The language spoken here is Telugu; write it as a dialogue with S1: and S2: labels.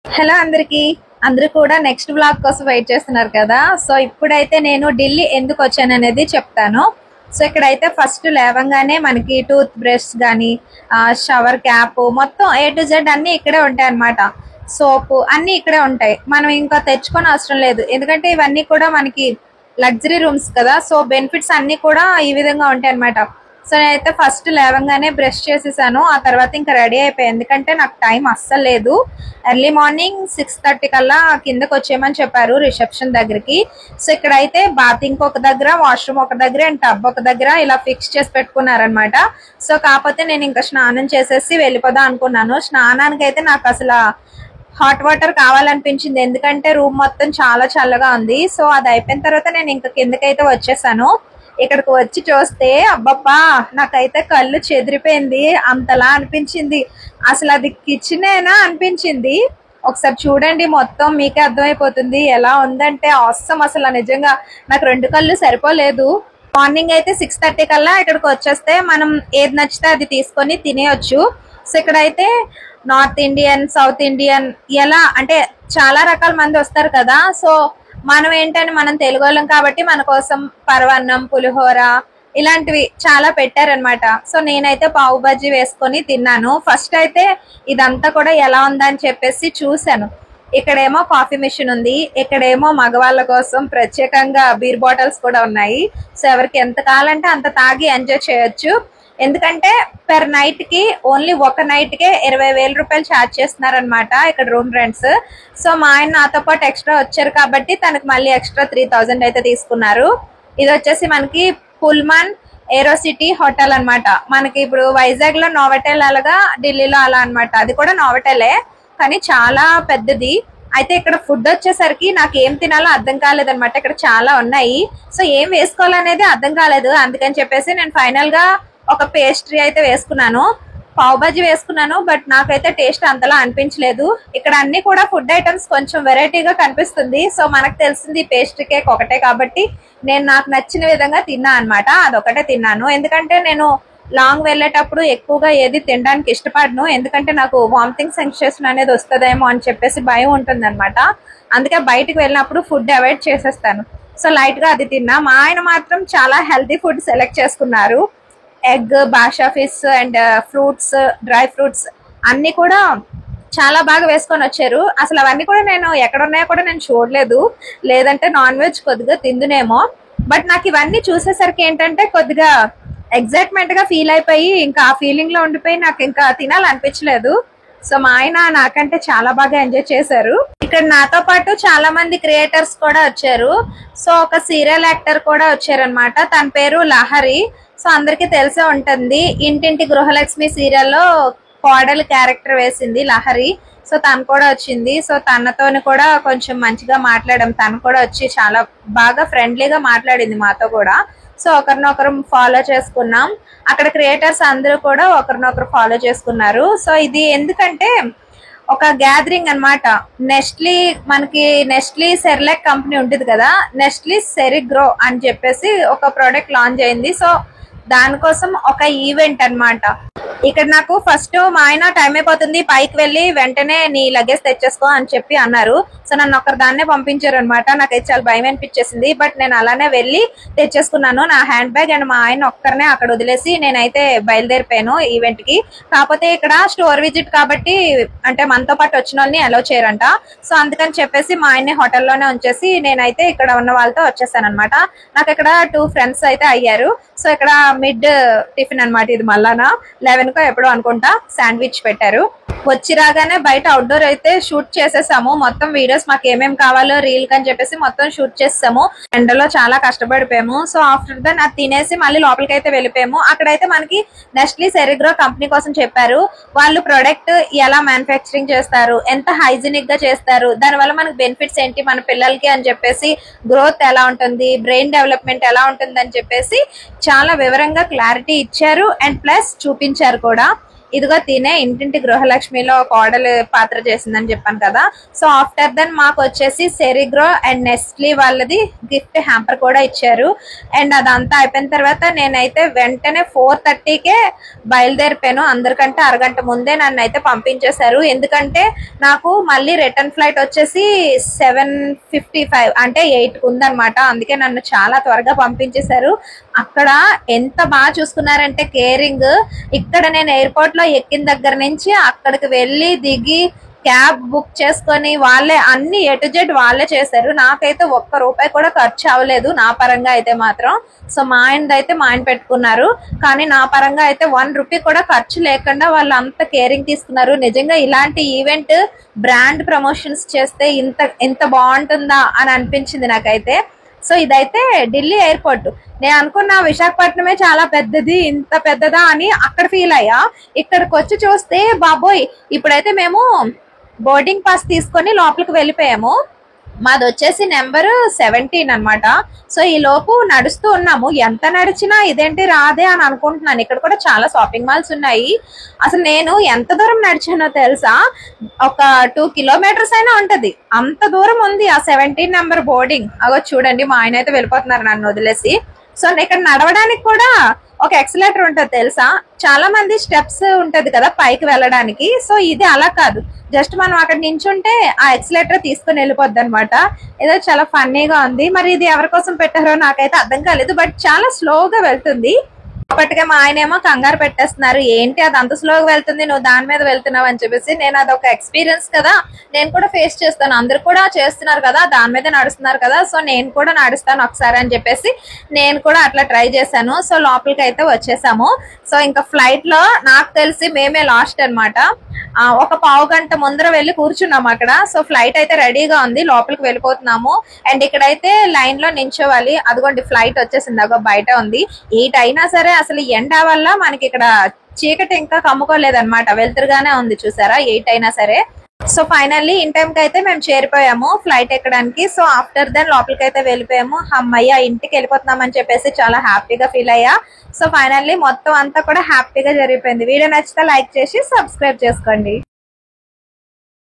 S1: హలో అందరికి. అందరూ కూడా నెక్స్ట్ బ్లాగ్ కోసం వెయిట్ చేస్తున్నారు కదా. సో ఇప్పుడైతే నేను ఢిల్లీ ఎందుకు వచ్చాను అనేది చెప్తాను. సో ఇక్కడైతే ఫస్ట్ లేవంగానే మనకి టూత్ బ్రష్ కానీ షవర్ క్యాప్ మొత్తం A to Z అన్నీ ఇక్కడే ఉంటాయి అన్నమాట. సోపు అన్నీ ఇక్కడే ఉంటాయి. మనం ఇంకా తెచ్చుకొని అవసరం లేదు, ఎందుకంటే ఇవన్నీ కూడా మనకి లగ్జరీ రూమ్స్ కదా. సో బెనిఫిట్స్ అన్నీ కూడా ఈ విధంగా ఉంటాయి అన్నమాట. సో నేనైతే ఫస్ట్ లేవంగానే బ్రష్ చేసేసాను. ఆ తర్వాత ఇంకా రెడీ అయిపోయాయి, ఎందుకంటే నాకు టైం అస్సలు లేదు. ఎర్లీ మార్నింగ్ 6:30 కల్లా కిందకి వచ్చేయమని చెప్పారు రిసెప్షన్ దగ్గరికి. సో ఇక్కడైతే బాతింగ్ ఒక దగ్గర, వాష్రూమ్ ఒక దగ్గర అండ్ టబ్ ఒక దగ్గర ఇలా ఫిక్స్ చేసి పెట్టుకున్నారనమాట. సో కాకపోతే నేను ఇంకా స్నానం చేసేసి వెళ్ళిపోదాం అనుకున్నాను. స్నానానికి అయితే నాకు అసలు హాట్ వాటర్ కావాలనిపించింది, ఎందుకంటే రూమ్ మొత్తం చాలా చల్లగా ఉంది. సో అది అయిపోయిన తర్వాత నేను ఇంకా కిందకైతే వచ్చేసాను. ఇక్కడికి వచ్చి చూస్తే అబ్బబ్బా, నాకైతే కళ్ళు చెదిరిపోయింది, అంతలా అనిపించింది. అసలు అది కిచెనేనా అనిపించింది. ఒకసారి చూడండి, మొత్తం మీకే అర్థమైపోతుంది ఎలా ఉందంటే అవసరం. అసలు నిజంగా నాకు రెండు కళ్ళు సరిపోలేదు. మార్నింగ్ అయితే 6:30 కల్లా ఇక్కడికి వచ్చేస్తే మనం ఏది నచ్చితే అది తీసుకొని తినేయొచ్చు. సో ఇక్కడైతే నార్త్ ఇండియన్, సౌత్ ఇండియన్ ఎలా అంటే చాలా రకాల మంది వస్తారు కదా. సో మనం ఏంటని మనం తెలుగు వాళ్ళం కాబట్టి మన కోసం పరవన్నం, పులిహోర ఇలాంటివి చాలా పెట్టారనమాట. సో నేనైతే పావు బజ్జీ వేసుకొని తిన్నాను. ఫస్ట్ అయితే ఇదంతా కూడా ఎలా ఉందని చెప్పేసి చూశాను. ఇక్కడేమో కాఫీ మిషన్ ఉంది, ఇక్కడేమో మగవాళ్ళ కోసం ప్రత్యేకంగా బీర్ బాటిల్స్ కూడా ఉన్నాయి. సో ఎవరికి ఎంత కావాలంటే అంత తాగి ఎంజాయ్ చేయొచ్చు. ఎందుకంటే పెర్ నైట్ కి ఓన్లీ ఒక నైట్ కే 20,000 రూపాయలు ఛార్జ్ చేస్తున్నారు అనమాట ఇక్కడ రూమ్ రెంట్స్. సో మా ఆయన నాతో పాటు ఎక్స్ట్రా వచ్చారు కాబట్టి తనకు మళ్ళీ ఎక్స్ట్రా 3,000 అయితే తీసుకున్నారు. ఇది వచ్చేసి మనకి పుల్మాన్ ఏరోసిటీ హోటల్ అన్నమాట. మనకి ఇప్పుడు వైజాగ్ లో నోవటెల్ అలాగా ఢిల్లీలో అలా అన్నమాట. అది కూడా నోవటెలే కానీ చాలా పెద్దది. అయితే ఇక్కడ ఫుడ్ వచ్చేసరికి నాకు ఏం తినాలో అర్థం కాలేదన్నమాట. ఇక్కడ చాలా ఉన్నాయి, సో ఏం వేసుకోవాలనేది అర్థం కాలేదు. అందుకని చెప్పేసి నేను ఫైనల్ గా ఒక పేస్ట్రీ అయితే వేసుకున్నాను, పావ్ బాజీ వేసుకున్నాను. బట్ నాకైతే టేస్ట్ అంతలా అనిపించలేదు. ఇక్కడ అన్ని కూడా ఫుడ్ ఐటమ్స్ కొంచెం వెరైటీగా కనిపిస్తుంది. సో మనకు తెలిసింది పేస్ట్రీ కేక్ ఒకటే కాబట్టి నేను నాకు నచ్చిన విధంగా తిన్నా అనమాట. అదొకటే తిన్నాను, ఎందుకంటే నేను లాంగ్ వెళ్ళేటప్పుడు ఎక్కువగా ఏది తినడానికి ఇష్టపడను, ఎందుకంటే నాకు వామిటింగ్ సెన్సేషన్ అనేది వస్తుందేమో అని చెప్పేసి భయం ఉంటుంది అనమాట. అందుకే బయటకు వెళ్ళినప్పుడు ఫుడ్ అవాయిడ్ చేసేస్తాను. సో లైట్ గా అది తిన్నా. మా ఆయన మాత్రం చాలా హెల్తీ ఫుడ్ సెలెక్ట్ చేసుకున్నారు. Egg, Basha fish and fruits, dry fruits అన్ని కూడా చాలా బాగా వేసుకొని వచ్చారు. అసలు అవన్నీ కూడా నేను ఎక్కడ ఉన్నాయో కూడా నేను చూడలేదు, లేదంటే నాన్ వెజ్ కొద్దిగా తిందునేమో. బట్ నాకు ఇవన్నీ చూసేసరికి ఏంటంటే కొద్దిగా ఎగ్జైట్మెంట్ గా ఫీల్ అయిపోయి ఇంకా ఆ ఫీలింగ్ లో ఉండిపోయి నాకు ఇంకా తినాలనిపించలేదు. సో మా ఆయన నాకంటే చాలా బాగా ఎంజాయ్ చేశారు. ఇక్కడ నాతో పాటు చాలా మంది క్రియేటర్స్ కూడా వచ్చారు. సో ఒక సీరియల్ యాక్టర్ కూడా వచ్చారనమాట, తన పేరు లహరి. సో అందరికి తెలిసే ఉంటుంది, ఇంటింటి గృహలక్ష్మి సీరియల్లో కోడలు క్యారెక్టర్ వేసింది లహరి. సో తను కూడా వచ్చింది. సో తనతోని కూడా కొంచెం మంచిగా మాట్లాడాం. తను కూడా వచ్చి చాలా బాగా ఫ్రెండ్లీగా మాట్లాడింది మాతో కూడా. సో ఒకరినొకరు ఫాలో చేసుకున్నాం. అక్కడ క్రియేటర్స్ అందరూ కూడా ఒకరినొకరు ఫాలో చేసుకున్నారు. సో ఇది ఎందుకంటే ఒక గ్యాదరింగ్ అన్నమాట. నెస్ట్లీ, మనకి నెస్ట్లీ సెర్లాక్ కంపెనీ ఉంటుంది కదా, నెస్ట్లీ సెరిగ్రో అని చెప్పేసి ఒక ప్రోడక్ట్ లాంచ్ అయింది. సో దానికోసం ఒక ఈవెంట్ అన్నమాట. ఇక్కడ నాకు ఫస్ట్ మా ఆయన టైం అయిపోతుంది, పైకి వెళ్ళి వెంటనే నీ లగేజ్ తెచ్చేసుకో అని చెప్పి అన్నారు. సో నన్ను ఒక్కరి దాన్నే పంపించారు అనమాట. నాకైతే చాలా భయం అనిపించేసింది, బట్ నేను అలానే వెళ్ళి తెచ్చేసుకున్నాను. నా హ్యాండ్ బ్యాగ్ అండ్ మా ఆయన ఒక్కరినే అక్కడ వదిలేసి నేనైతే బయలుదేరిపోయాను ఈవెంట్ కి. కాకపోతే ఇక్కడ స్టోర్ విజిట్ కాబట్టి అంటే మనతో పాటు వచ్చిన వాళ్ళని అలౌ చేయరంట. సో అందుకని చెప్పేసి మా ఆయన్ని హోటల్లోనే ఉంచేసి నేనైతే ఇక్కడ ఉన్న వాళ్ళతో వచ్చేసాను అనమాట. నాకు ఇక్కడ 2 ఫ్రెండ్స్ అయితే అయ్యారు. సో ఇక్కడ మిడ్ టిఫిన్ అనమాట. ఇది మళ్ళానా 11 ఎప్పుడో అనుకుంటా శాండ్విచ్ పెట్టారు. వచ్చి రాగానే బయట అవుట్డోర్ అయితే షూట్ చేసేసాము. మొత్తం వీడియోస్ మాకు ఏమేమి కావాలో రీల్ అని చెప్పేసి మొత్తం షూట్ చేసాము. ఎండలో చాలా కష్టపడిపోయాము. సో ఆఫ్టర్ దన్ అది తినేసి మళ్ళీ లోపలికి అయితే వెళ్ళిపోయాము. అక్కడైతే మనకి నెస్ట్లీ సెరిగ్రో కంపెనీ కోసం చెప్పారు. వాళ్ళు ప్రొడక్ట్ ఎలా మ్యానుఫ్యాక్చరింగ్ చేస్తారు, ఎంత హైజీనిక్ గా చేస్తారు, దానివల్ల మనకి బెనిఫిట్స్ ఏంటి మన పిల్లలకి అని చెప్పేసి, గ్రోత్ ఎలా ఉంటుంది, బ్రెయిన్ డెవలప్మెంట్ ఎలా ఉంటుంది అని చెప్పేసి చాలా వివరంగా క్లారిటీ ఇచ్చారు అండ్ ప్లస్ చూపించారు కూడా. ఇదిగో తినే ఇంటింటి గృహలక్ష్మిలో కోడలు పాత్ర చేసిందని చెప్పాను కదా. సో ఆఫ్టర్ దెన్ మాకు వచ్చేసి సెరిగ్రో అండ్ నెస్ట్లీ వాళ్ళది గిఫ్ట్ హ్యాంపర్ కూడా ఇచ్చారు. అండ్ అదంతా అయిపోయిన తర్వాత నేనైతే వెంటనే 4:30కే బయలుదేరిపోయాను. అందరికంటే అరగంట ముందే నన్ను అయితే పంపించేశారు. ఎందుకంటే నాకు మళ్ళీ రిటర్న్ ఫ్లైట్ వచ్చేసి 7:55 అంటే 8కి ఉందనమాట. అందుకే నన్ను చాలా త్వరగా పంపించేశారు. అక్కడ ఎంత బాగా చూసుకున్నారంటే కేరింగ్. ఇక్కడ నేను ఎయిర్పోర్ట్ లో ఎక్కిన దగ్గర నుంచి అక్కడికి వెళ్ళి దిగి క్యాబ్ బుక్ చేసుకొని వాళ్ళే అన్ని A to Z వాళ్ళే చేశారు. నాకైతే ₹1 కూడా ఖర్చు అవ్వలేదు నా పరంగా అయితే మాత్రం. సో మా ఆయన పెట్టుకున్నారు, కానీ నా పరంగా అయితే ₹1 కూడా ఖర్చు లేకుండా వాళ్ళు అంత కేరింగ్ తీసుకున్నారు. నిజంగా ఇలాంటి ఈవెంట్ బ్రాండ్ ప్రమోషన్స్ చేస్తే ఇంత బాగుంటుందా అని అనిపించింది నాకైతే. సో ఇదైతే ఢిల్లీ ఎయిర్పోర్ట్. నేను అనుకున్నా విశాఖపట్నమే చాలా పెద్దది, ఇంత పెద్దదా అని అక్కడ ఫీల్ అయ్యా. ఇక్కడికి వచ్చి చూస్తే బాబోయ్, ఇప్పుడైతే మేము బోర్డింగ్ పాస్ తీసుకొని లోపలికి వెళ్ళిపోయాము. మాది వచ్చేసి నెంబర్ 17 అనమాట. సో ఈ లోపు నడుస్తూ ఉన్నాము. ఎంత నడిచినా ఇదేంటి రాదే అని అనుకుంటున్నాను. ఇక్కడ కూడా చాలా షాపింగ్ మాల్స్ ఉన్నాయి. అసలు నేను ఎంత దూరం నడిచానో తెలుసా, ఒక 2 కిలోమీటర్స్ అయినా ఉంటది, అంత దూరం ఉంది ఆ 17 నెంబర్ బోర్డింగ్. అగో చూడండి, మా ఆయన అయితే వెళ్ళిపోతున్నారు నన్ను వదిలేసి. సో ఇక్కడ నడవడానికి కూడా ఒక ఎక్సలేటర్ ఉంటది తెలుసా. చాలా మంది స్టెప్స్ ఉంటది కదా పైకి వెళ్ళడానికి. సో ఇది అలా కాదు, జస్ట్ మనం అక్కడ నించుంటే ఆ ఎక్సలేటర్ తీసుకుని వెళ్ళిపోద్ది అనమాట. ఏదో చాలా ఫన్నీగా ఉంది. మరి ఇది ఎవరి కోసం పెట్టారో నాకైతే అర్థం కాలేదు, బట్ చాలా స్లోగా వెళ్తుంది. అప్పటికే మా ఆయన ఏమో కంగారు పెట్టేస్తున్నారు, ఏంటి అది అంత స్లోగా వెళ్తుంది, నువ్వు దాని మీద వెళ్తున్నావు అని చెప్పేసి. నేను అదొక ఎక్స్పీరియన్స్ కదా, నేను కూడా ఫేస్ చేస్తాను, అందరు కూడా చేస్తున్నారు కదా, దాని మీద నడుస్తున్నారు కదా, సో నేను కూడా నడుస్తాను ఒకసారి అని చెప్పేసి నేను కూడా అట్లా ట్రై చేశాను. సో లోపలికి అయితే వచ్చేసాము. సో ఇంకా ఫ్లైట్ లో నాకు తెలిసి మేమే లాస్ట్ అనమాట. ఒక పావు గంట ముందర వెళ్ళి కూర్చున్నాము అక్కడ. సో ఫ్లైట్ అయితే రెడీగా ఉంది, లోపలికి వెళ్ళిపోతున్నాము. అండ్ ఇక్కడైతే లైన్ లో నించోవాలి. అదిగోండి ఫ్లైట్ వచ్చేసింది, అగో బయట ఉంది. 8 అయినా సరే అసలు ఎండ వల్ల మనకి ఇక్కడ చీకటి ఇంకా కమ్ముకోలేదన్నమాట, వెలుతురుగానే ఉంది చూసారా 8 అయినా సరే. సో ఫైనల్లీ ఇన్ టైం కి అయితే మేము చేరిపోయాము ఫ్లైట్ ఎక్కడానికి. సో ఆఫ్టర్ దెన్ లోపలికి అయితే వెళ్ళిపోయాము. అమ్మయ్య ఇంటికి వెళ్ళిపోతున్నాం అని చెప్పేసి చాలా హ్యాపీగా ఫీల్ అయ్యా. సో ఫైనల్లీ మొత్తం అంతా కూడా హ్యాపీగా జరిగిపోయింది. వీడియో నచ్చితే లైక్ చేసి సబ్స్క్రైబ్ చేసుకోండి.